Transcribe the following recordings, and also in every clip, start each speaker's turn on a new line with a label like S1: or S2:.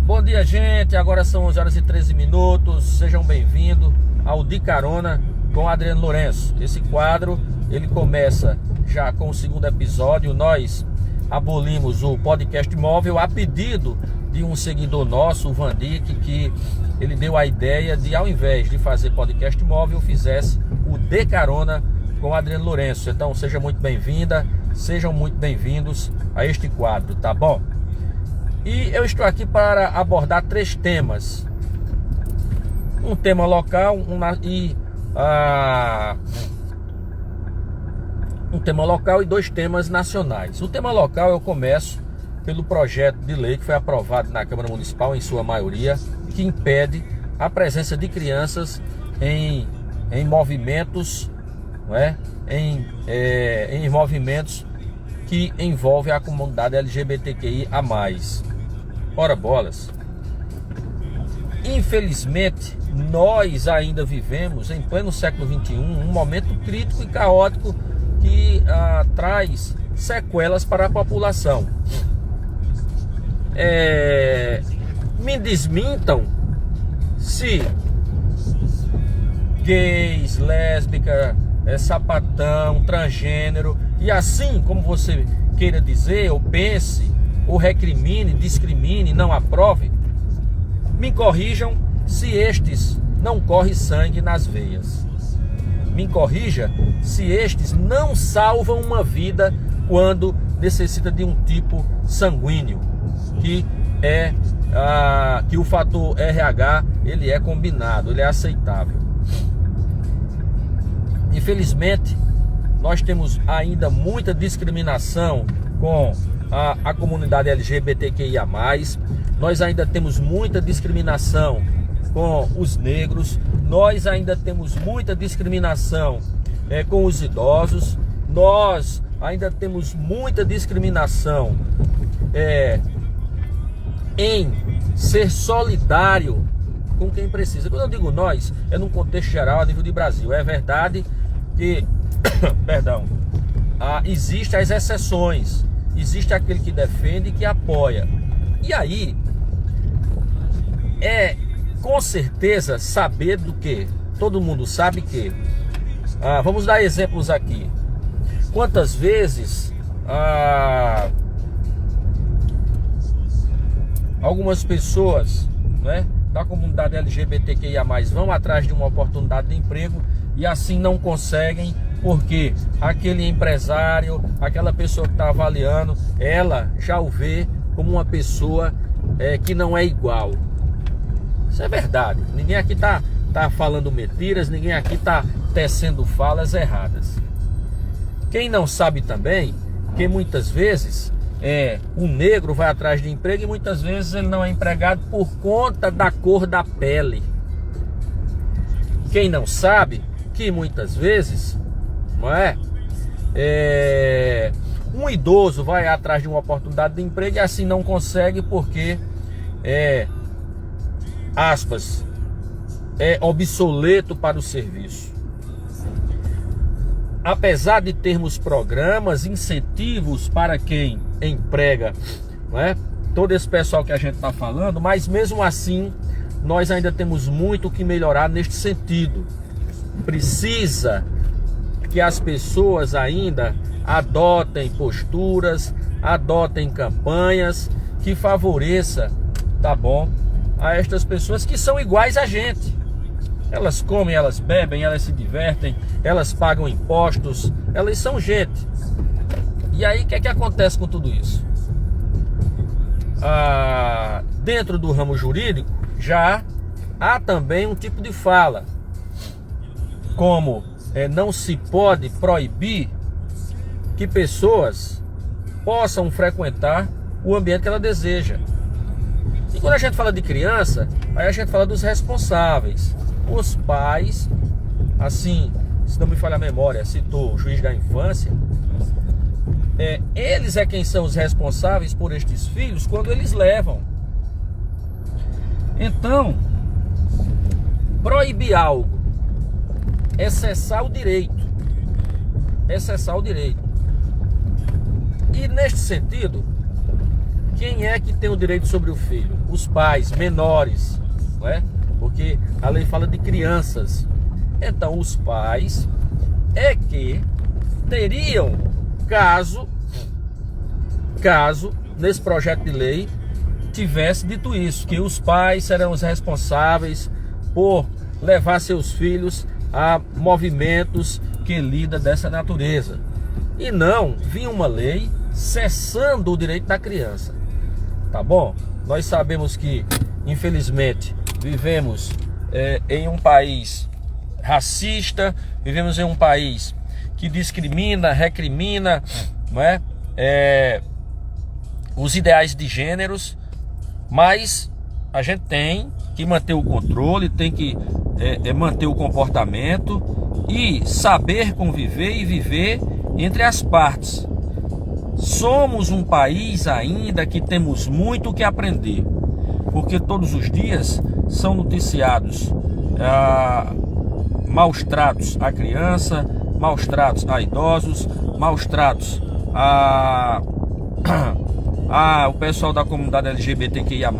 S1: Bom dia, gente. Agora são 11 horas e 13 minutos. Sejam bem-vindos ao De Carona com Adriano Lourenço. Esse quadro, ele começa já com o segundo episódio. Nós abolimos o podcast móvel a pedido de um seguidor nosso, o Vandic, que ele deu a ideia de, ao invés de fazer podcast móvel, fizesse o De Carona com Adriano Lourenço. Então, seja muito bem-vinda, sejam muito bem-vindos a este quadro, tá bom? E eu estou aqui para abordar 3 temas. Um tema local um tema local e 2 temas nacionais. O tema local eu começo pelo projeto de lei que foi aprovado na Câmara Municipal, em sua maioria, que impede a presença de crianças em movimentos, não é? Em movimentos que envolvem a comunidade LGBTQIA+. Ora bolas. Infelizmente, nós ainda vivemos em pleno século XXI um momento crítico e caótico que traz sequelas para a população. Me desmintam se gays, lésbica, sapatão, transgênero, e assim como você queira dizer, ou pense, ou recrimine, discrimine, não aprove, me corrijam se estes não correm sangue nas veias. Me corrija se estes não salvam uma vida quando necessita de um tipo sanguíneo, que o fator RH ele é combinado, ele é aceitável. Infelizmente, nós temos ainda muita discriminação com a comunidade LGBTQIA+, nós ainda temos muita discriminação com os negros, nós ainda temos muita discriminação com os idosos, nós ainda temos muita discriminação em ser solidário com quem precisa. Quando eu digo nós, é num contexto geral, a nível de Brasil. É verdade que, perdão, existem as exceções, existe aquele que defende e que apoia. E aí, com certeza saber do que? Todo mundo sabe que, vamos dar exemplos aqui. Quantas vezes algumas pessoas, né, da comunidade LGBTQIA+, vão atrás de uma oportunidade de emprego e assim não conseguem, porque aquele empresário, aquela pessoa que está avaliando, ela já o vê como uma pessoa que não é igual. Isso é verdade. Ninguém aqui tá falando mentiras, ninguém aqui tá tecendo falas erradas. Quem não sabe também que muitas vezes o negro vai atrás de emprego e muitas vezes ele não é empregado por conta da cor da pele. Quem não sabe que muitas vezes, não um idoso vai atrás de uma oportunidade de emprego e assim não consegue porque aspas, é obsoleto para o serviço. Apesar de termos programas, incentivos para quem emprega, não é? Todo esse pessoal que a gente está falando, mas mesmo assim nós ainda temos muito que melhorar neste sentido. Precisa que as pessoas ainda adotem posturas, adotem campanhas que favoreça, tá bom, a estas pessoas que são iguais a gente. Elas comem, elas bebem, elas se divertem, elas pagam impostos, elas são gente. E aí o que é que acontece com tudo isso? Dentro do ramo jurídico já há também um tipo de fala, como não se pode proibir que pessoas possam frequentar o ambiente que ela deseja. E quando a gente fala de criança, aí a gente fala dos responsáveis. Os pais, assim, se não me falha a memória, citou o juiz da infância, eles é quem são os responsáveis por estes filhos quando eles levam. Então, proibir algo é cessar o direito. E neste sentido, Quem é que tem o direito sobre o filho? Os pais menores, não é? Porque a lei fala de crianças. Então os pais é que teriam, caso nesse projeto de lei tivesse dito isso, que os pais serão os responsáveis por levar seus filhos a movimentos que lidam dessa natureza. E não vinha uma lei cessando o direito da criança. Tá bom? Nós sabemos que, infelizmente, vivemos em um país racista, vivemos em um país que discrimina, recrimina, não é? Os ideais de gêneros, mas a gente tem que manter o controle, tem que manter o comportamento e saber conviver e viver entre as partes. Somos um país ainda que temos muito que aprender, porque todos os dias são noticiados maus tratos à criança, maus tratos a idosos, maus tratos o pessoal da comunidade LGBTQIA+,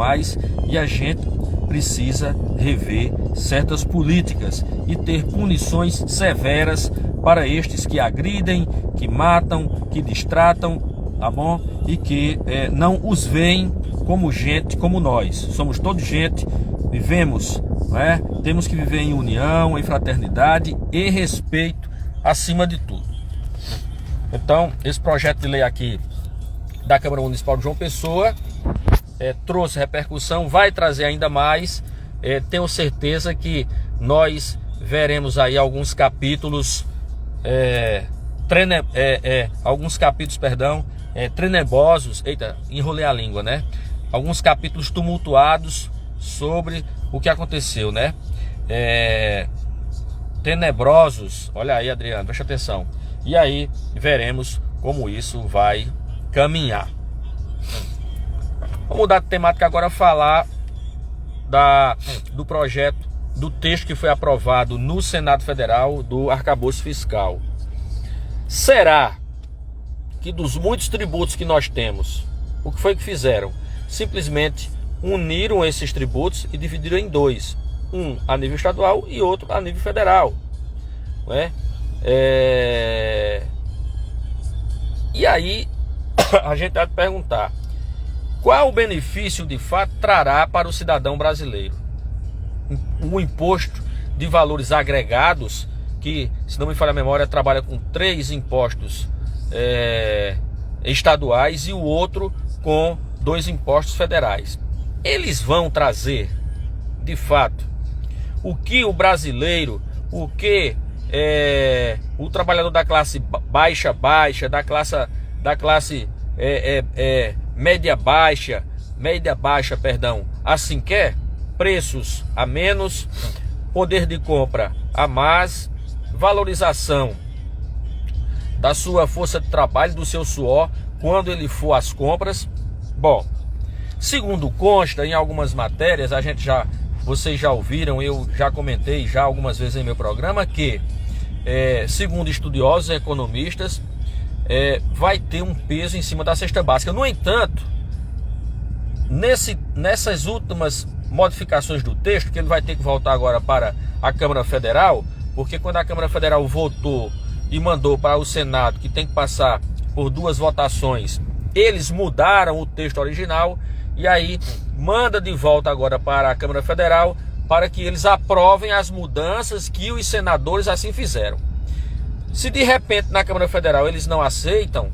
S1: e a gente precisa rever certas políticas e ter punições severas para estes que agridem, que matam, que distratam, tá bom? E que não os veem como gente como nós. Somos todos gente, vivemos, né? Temos que viver em união, em fraternidade e respeito acima de tudo. Então, esse projeto de lei aqui da Câmara Municipal de João Pessoa trouxe repercussão, vai trazer ainda mais. Tenho certeza que nós veremos aí alguns capítulos tenebrosos, enrolei a língua, né? Alguns capítulos tumultuados sobre o que aconteceu, né? Tenebrosos, olha aí, Adriano, presta atenção. E aí veremos como isso vai caminhar. Vamos mudar de temática agora, falar do projeto, do texto que foi aprovado no Senado Federal do arcabouço fiscal. Será que dos muitos tributos que nós temos, o que foi que fizeram? Simplesmente uniram esses tributos e dividiram em dois, um a nível estadual e outro a nível federal, né? E aí a gente vai perguntar: qual o benefício de fato trará para o cidadão brasileiro? O imposto de valores agregados, que, se não me falha a memória, trabalha com 3 impostos estaduais e o outro com 2 impostos federais. Eles vão trazer, de fato, o que o brasileiro, o que o trabalhador da classe baixa, da classe média baixa, assim quer? Preços a menos, poder de compra a mais, valorização da sua força de trabalho, do seu suor, quando ele for às compras. Bom, segundo consta em algumas matérias, vocês já ouviram, eu já comentei já algumas vezes em meu programa, que segundo estudiosos e economistas, vai ter um peso em cima da cesta básica. No entanto, nessas últimas modificações do texto, que ele vai ter que voltar agora para a Câmara Federal, porque quando a Câmara Federal votou e mandou para o Senado, que tem que passar por 2 votações, eles mudaram o texto original, e aí manda de volta agora para a Câmara Federal para que eles aprovem as mudanças que os senadores assim fizeram. Se de repente na Câmara Federal eles não aceitam,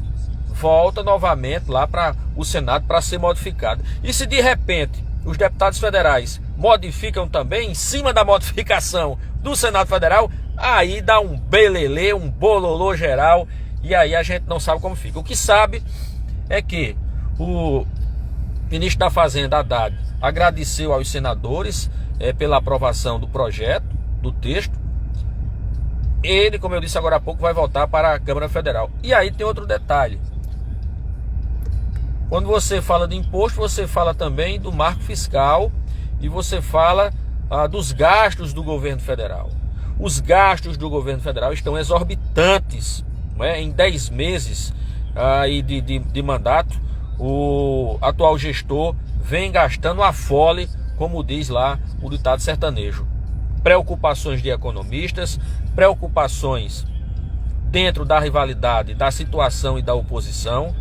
S1: volta novamente lá para o Senado para ser modificado. E se de repente os deputados federais modificam também, em cima da modificação do Senado Federal, aí dá um belelê, um bololô geral, e aí a gente não sabe como fica. O que sabe é que o ministro da Fazenda, Haddad, agradeceu aos senadores pela aprovação do projeto, do texto. Ele, como eu disse agora há pouco, vai voltar para a Câmara Federal. E aí tem outro detalhe. Quando você fala de imposto, você fala também do marco fiscal e você fala dos gastos do governo federal. Os gastos do governo federal estão exorbitantes, né? Em 10 meses aí de mandato, o atual gestor vem gastando a fole, como diz lá o ditado sertanejo. Preocupações de economistas, preocupações dentro da rivalidade, da situação e da oposição.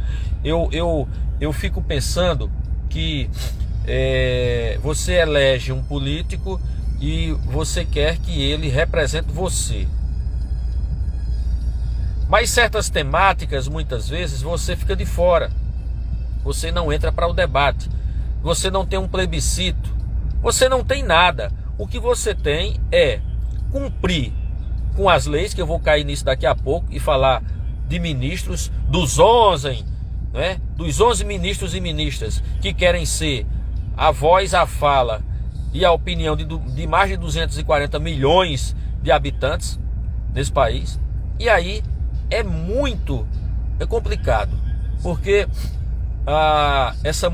S1: Eu fico pensando que você elege um político e você quer que ele represente você. Mas certas temáticas, muitas vezes, você fica de fora. Você não entra para o debate. Você não tem um plebiscito. Você não tem nada. O que você tem é cumprir com as leis, que eu vou cair nisso daqui a pouco, e falar de ministros, dos 11, né? Dos 11 ministros e ministras que querem ser a voz, a fala e a opinião de mais de 240 milhões de habitantes nesse país. E aí é complicado, porque essa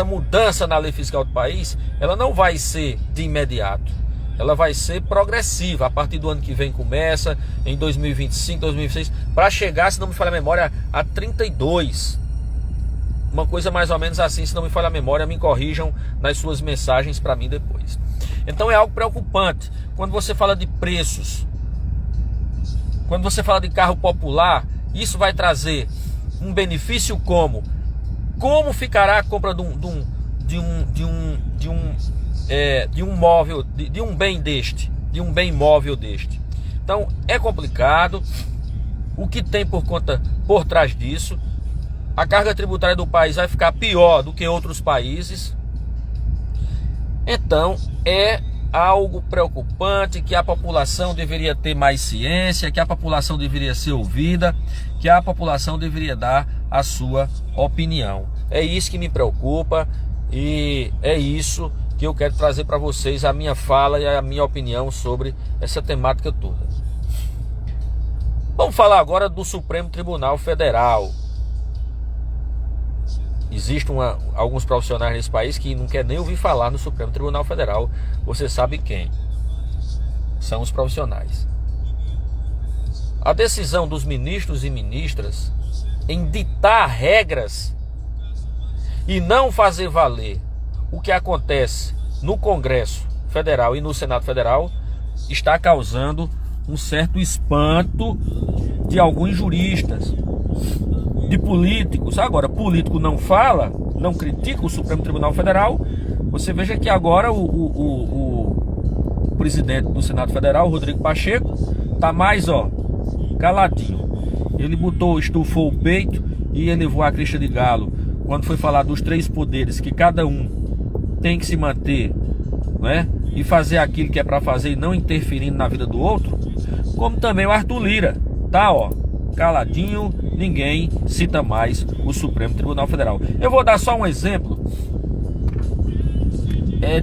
S1: mudança na lei fiscal do país, ela não vai ser de imediato, ela vai ser progressiva. A partir do ano que vem começa, em 2025, 2026, para chegar, se não me falha a memória, a 32. Uma coisa mais ou menos assim, se não me falha a memória, me corrijam nas suas mensagens para mim depois. Então é algo preocupante. Quando você fala de preços, quando você fala de carro popular, isso vai trazer um benefício como? Como ficará a compra de um móvel, de um bem deste, de um bem móvel deste? Então é complicado. O que tem por trás disso? A carga tributária do país vai ficar pior do que outros países. Então é algo preocupante, que a população deveria ter mais ciência, que a população deveria ser ouvida, que a população deveria dar a sua opinião. É isso que me preocupa e é isso que eu quero trazer para vocês, a minha fala e a minha opinião sobre essa temática toda. Vamos falar agora do Supremo Tribunal Federal. Existem alguns profissionais nesse país que não querem nem ouvir falar no Supremo Tribunal Federal. Você sabe quem? São os profissionais. A decisão dos ministros e ministras em ditar regras e não fazer valer o que acontece no Congresso Federal e no Senado Federal está causando um certo espanto de alguns juristas, de políticos. Agora, político não fala, não critica o Supremo Tribunal Federal. Você veja que agora o presidente do Senado Federal, Rodrigo Pacheco, tá mais caladinho. Ele estufou o peito e elevou a crista de galo quando foi falar dos 3 poderes, que cada um tem que se manter, né, e fazer aquilo que é para fazer e não interferindo na vida do outro. Como também o Arthur Lira tá caladinho, ninguém cita mais o Supremo Tribunal Federal. Eu vou dar só um exemplo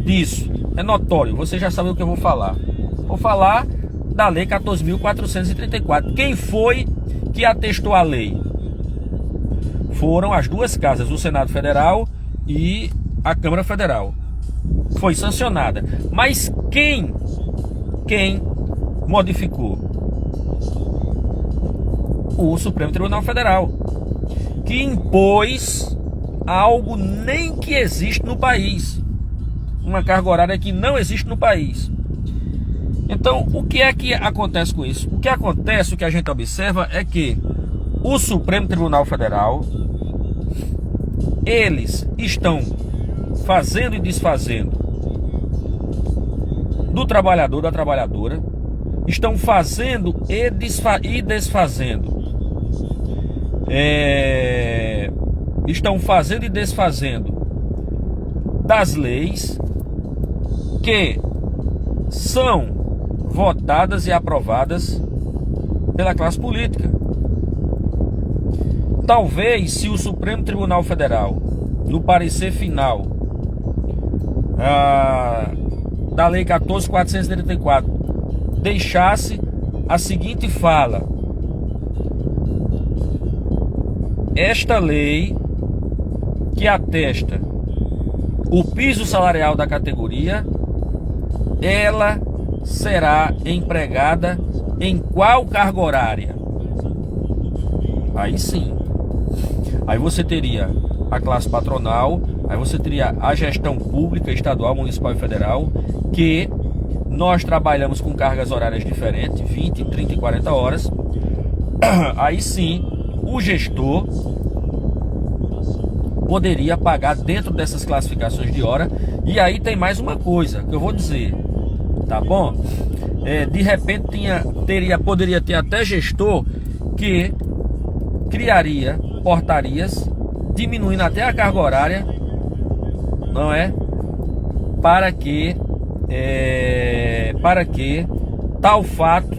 S1: disso. É notório, você já sabe o que eu vou falar. Vou falar da Lei 14.434. Quem foi que atestou a lei? Foram as 2 casas, o Senado Federal e a Câmara Federal. Foi sancionada. Mas quem modificou? O Supremo Tribunal Federal, que impôs algo nem que existe no país, uma carga horária que não existe no país. Então, o que é que acontece com isso? O que acontece, o que a gente observa é que o Supremo Tribunal Federal, eles estão fazendo e desfazendo do trabalhador, da trabalhadora, estão fazendo e desfazendo. Estão fazendo e desfazendo das leis que são votadas e aprovadas pela classe política. Talvez, se o Supremo Tribunal Federal, no parecer final da Lei 14.434, deixasse a seguinte fala: esta lei que atesta o piso salarial da categoria, ela será empregada em qual carga horária? Aí sim. Aí você teria a classe patronal, aí você teria a gestão pública, estadual, municipal e federal, que nós trabalhamos com cargas horárias diferentes, 20, 30 e 40 horas. Aí sim, o gestor poderia pagar dentro dessas classificações de hora. E aí tem mais uma coisa que eu vou dizer, tá bom? De repente poderia ter até gestor que criaria portarias diminuindo até a carga horária, não é? Para que tal fato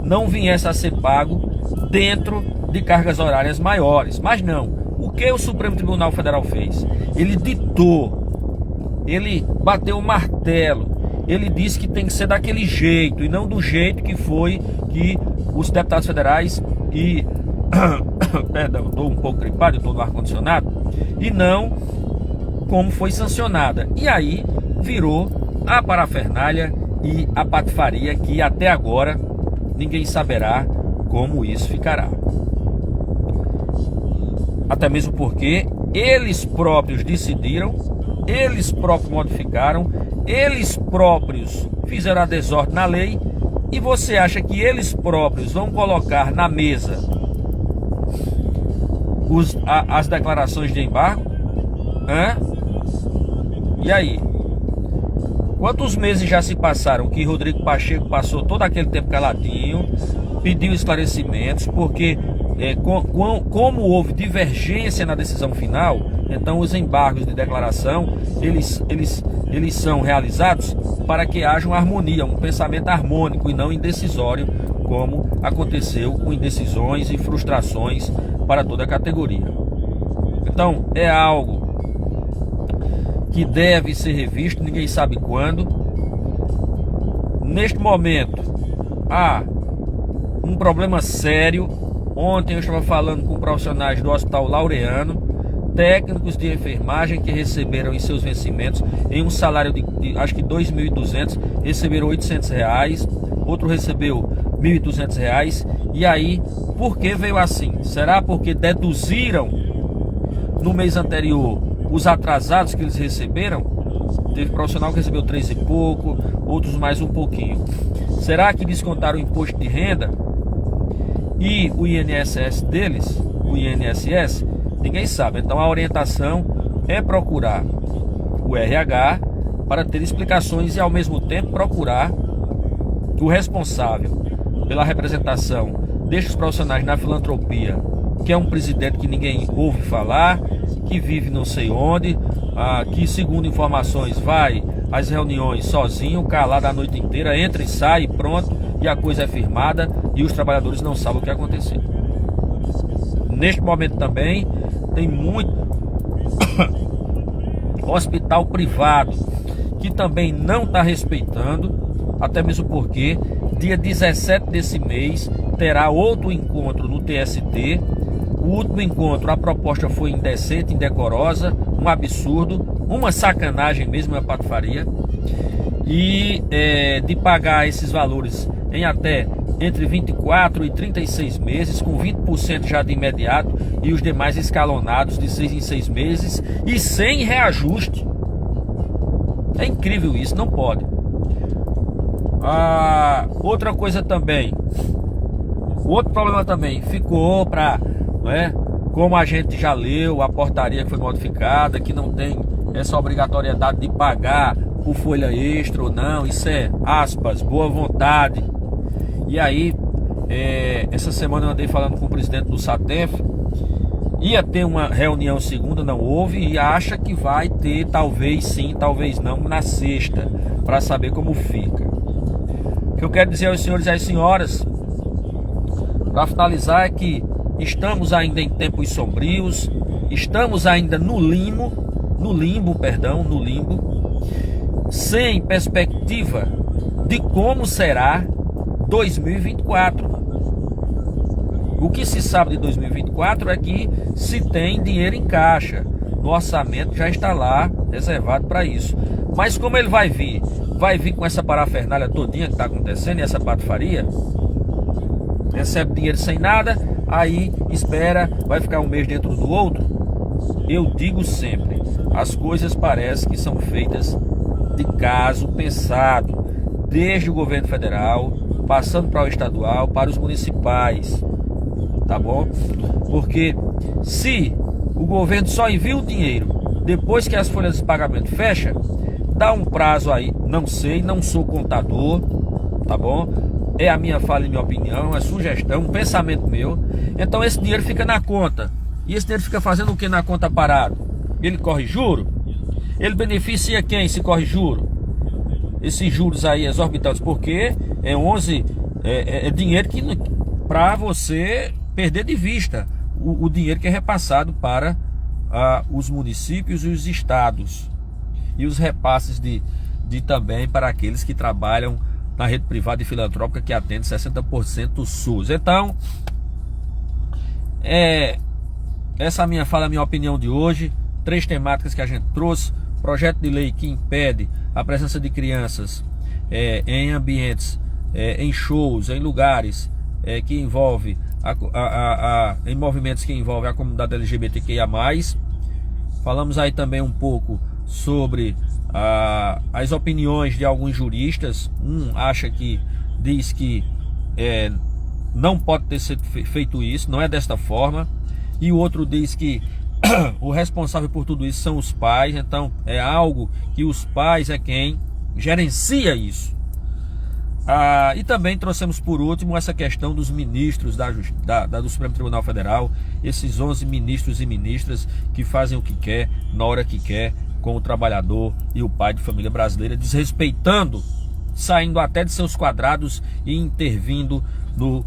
S1: não viesse a ser pago dentro de cargas horárias maiores. Mas não. O que o Supremo Tribunal Federal fez? Ele ditou, ele bateu o martelo, ele disse que tem que ser daquele jeito e não do jeito que foi que os deputados federais e perdão, estou um pouco gripado, estou no ar-condicionado, e não como foi sancionada. E aí virou a parafernália e a patifaria que até agora ninguém saberá como isso ficará. Até mesmo porque eles próprios decidiram, eles próprios modificaram, eles próprios fizeram a desordem na lei. E você acha que eles próprios vão colocar na mesa as declarações de embargo? E aí? Quantos meses já se passaram que Rodrigo Pacheco passou todo aquele tempo caladinho, pediu esclarecimentos, porque como houve divergência na decisão final, então os embargos de declaração, eles são realizados para que haja uma harmonia, um pensamento harmônico e não indecisório, como aconteceu com indecisões e frustrações para toda a categoria. Então é algo que deve ser revisto, ninguém sabe quando. Neste momento há um problema sério. Ontem eu estava falando com profissionais do Hospital Laureano, técnicos de enfermagem que receberam em seus vencimentos em um salário de acho que 2.200, receberam R$800, outro recebeu R$1.200. E aí, por que veio assim? Será porque deduziram no mês anterior os atrasados que eles receberam? Teve profissional que recebeu 3 e pouco, outros mais um pouquinho. Será que descontaram o imposto de renda e o INSS deles, o INSS? Ninguém sabe. Então a orientação é procurar o RH para ter explicações e ao mesmo tempo procurar o responsável pela representação destes profissionais na filantropia, que é um presidente que ninguém ouve falar, que vive não sei onde, que segundo informações vai às reuniões sozinho, calado a noite inteira, entra e sai, pronto, e a coisa é firmada e os trabalhadores não sabem o que aconteceu. Neste momento também tem muito hospital privado que também não está respeitando, até mesmo porque dia 17 desse mês terá outro encontro no TST. O último encontro, a proposta foi indecente, indecorosa, um absurdo, uma sacanagem mesmo, uma patifaria, e de pagar esses valores em até entre 24 e 36 meses, com 20% já de imediato e os demais escalonados de 6 em 6 meses e sem reajuste. É incrível isso, não pode. Outra coisa também, outro problema também ficou para, como a gente já leu, a portaria que foi modificada, que não tem essa obrigatoriedade de pagar por folha extra ou não, isso é, aspas, boa vontade. E aí, essa semana eu andei falando com o presidente do SATEF, ia ter uma reunião segunda, não houve, e acha que vai ter, talvez sim, talvez não, na sexta, para saber como fica. O que eu quero dizer aos senhores e às senhoras, para finalizar, é que estamos ainda em tempos sombrios, estamos ainda no limbo, sem perspectiva de como será 2024. O que se sabe de 2024 é que se tem dinheiro em caixa, no orçamento já está lá reservado para isso. Mas como ele vai vir com essa parafernália todinha que está acontecendo, e essa patifaria, recebe dinheiro sem nada, aí espera, vai ficar um mês dentro do outro. Eu digo sempre, as coisas parecem que são feitas de caso pensado, desde o governo federal, passando para o estadual, para os municipais, tá bom? Porque se o governo só envia o dinheiro depois que as folhas de pagamento fecham, dá um prazo aí, não sei, não sou contador, tá bom? É a minha fala e minha opinião, é sugestão, um pensamento meu. Então esse dinheiro fica na conta. E esse dinheiro fica fazendo o que na conta parado? Ele corre juro? Ele beneficia quem se corre juro? Esses juros aí exorbitantes, porque é dinheiro que para você perder de vista o dinheiro que é repassado para os municípios e os estados, e os repasses de também para aqueles que trabalham na rede privada e filantrópica, que atende 60% do SUS. Então, essa é a minha fala, a minha opinião de hoje. 3 temáticas que a gente trouxe: projeto de lei que impede a presença de crianças em ambientes, em shows, em lugares que envolve em movimentos que envolvem a comunidade LGBTQIA+. Falamos aí também um pouco sobre as opiniões de alguns juristas. Diz que não pode ter sido feito isso, não é desta forma, e o outro diz que o responsável por tudo isso são os pais. Então é algo que os pais é quem gerencia isso. E também trouxemos por último essa questão dos ministros do Supremo Tribunal Federal, esses 11 ministros e ministras que fazem o que quer, na hora que quer, com o trabalhador e o pai de família brasileira, desrespeitando, saindo até de seus quadrados e intervindo no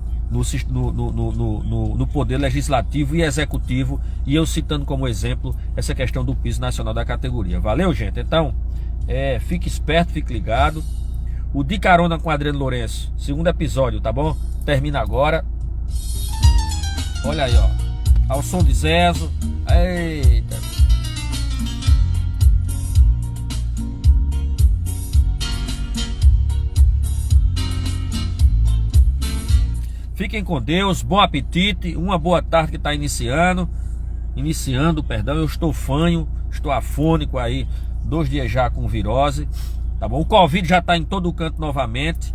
S1: poder legislativo e executivo. E eu citando como exemplo essa questão do piso nacional da categoria. Valeu, gente? Então, fique esperto, fique ligado. O De Carona com Adriano Lourenço, 2º episódio, tá bom? Termina agora. Olha aí, ó, ao som de Zezo. Eita. Fiquem com Deus, bom apetite, uma boa tarde que está iniciando, eu estou fanho, estou afônico aí, 2 dias já com virose, tá bom? O Covid já está em todo canto novamente,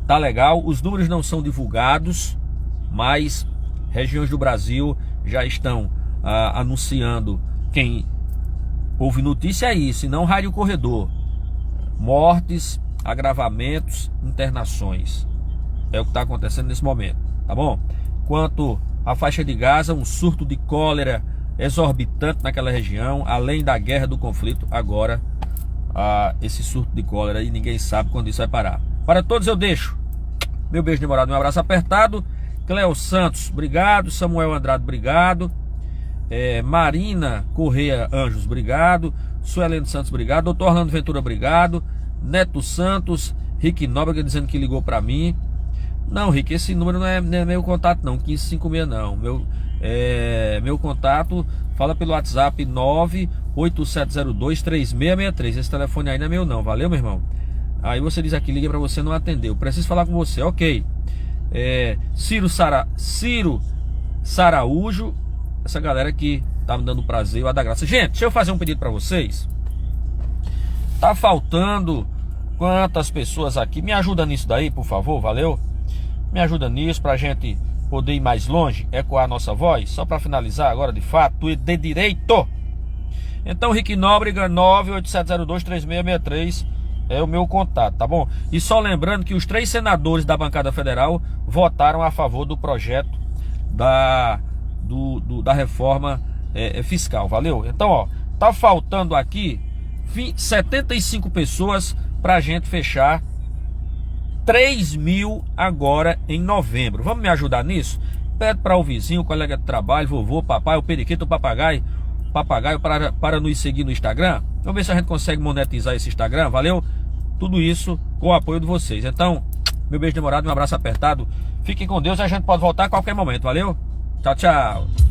S1: tá legal, os números não são divulgados, mas regiões do Brasil já estão anunciando, quem ouve notícia aí, se não Rádio Corredor, mortes, agravamentos, internações. É o que está acontecendo nesse momento, tá bom? Quanto à faixa de Gaza, um surto de cólera exorbitante naquela região, além da guerra, do conflito, agora esse surto de cólera, e ninguém sabe quando isso vai parar. Para todos eu deixo meu beijo demorado, meu abraço apertado. Cleo Santos, obrigado. Samuel Andrade, obrigado. Marina Correia Anjos, obrigado. Suelene Santos, obrigado. Doutor Orlando Ventura, obrigado. Neto Santos, Rick Nóbrega dizendo que ligou para mim. Não, Rick, esse número não é meu contato não, 1556 não. Meu contato, fala pelo WhatsApp 987023663. Esse telefone aí não é meu não, valeu, meu irmão? Aí você diz aqui, liga para você, não atendeu, preciso falar com você, ok. Ciro Saraújo, essa galera que tá me dando prazer, eu a dar graça. Gente, deixa eu fazer um pedido para vocês. Tá faltando quantas pessoas aqui? Me ajuda nisso daí, por favor, valeu? Me ajuda nisso pra gente poder ir mais longe, ecoar a nossa voz. Só para finalizar agora, de fato, de direito. Então, Rick Nóbrega, 987023663 é o meu contato, tá bom? E só lembrando que os 3 senadores da bancada federal votaram a favor do projeto da reforma fiscal, valeu? Então, ó, tá faltando aqui 75 pessoas pra gente fechar 3.000 agora em novembro. Vamos me ajudar nisso? Pede para o vizinho, o colega de trabalho, vovô, papai, o periquito, o papagaio para nos seguir no Instagram. Vamos ver se a gente consegue monetizar esse Instagram, valeu? Tudo isso com o apoio de vocês. Então, meu beijo demorado, um abraço apertado. Fiquem com Deus, a gente pode voltar a qualquer momento, valeu? Tchau, tchau.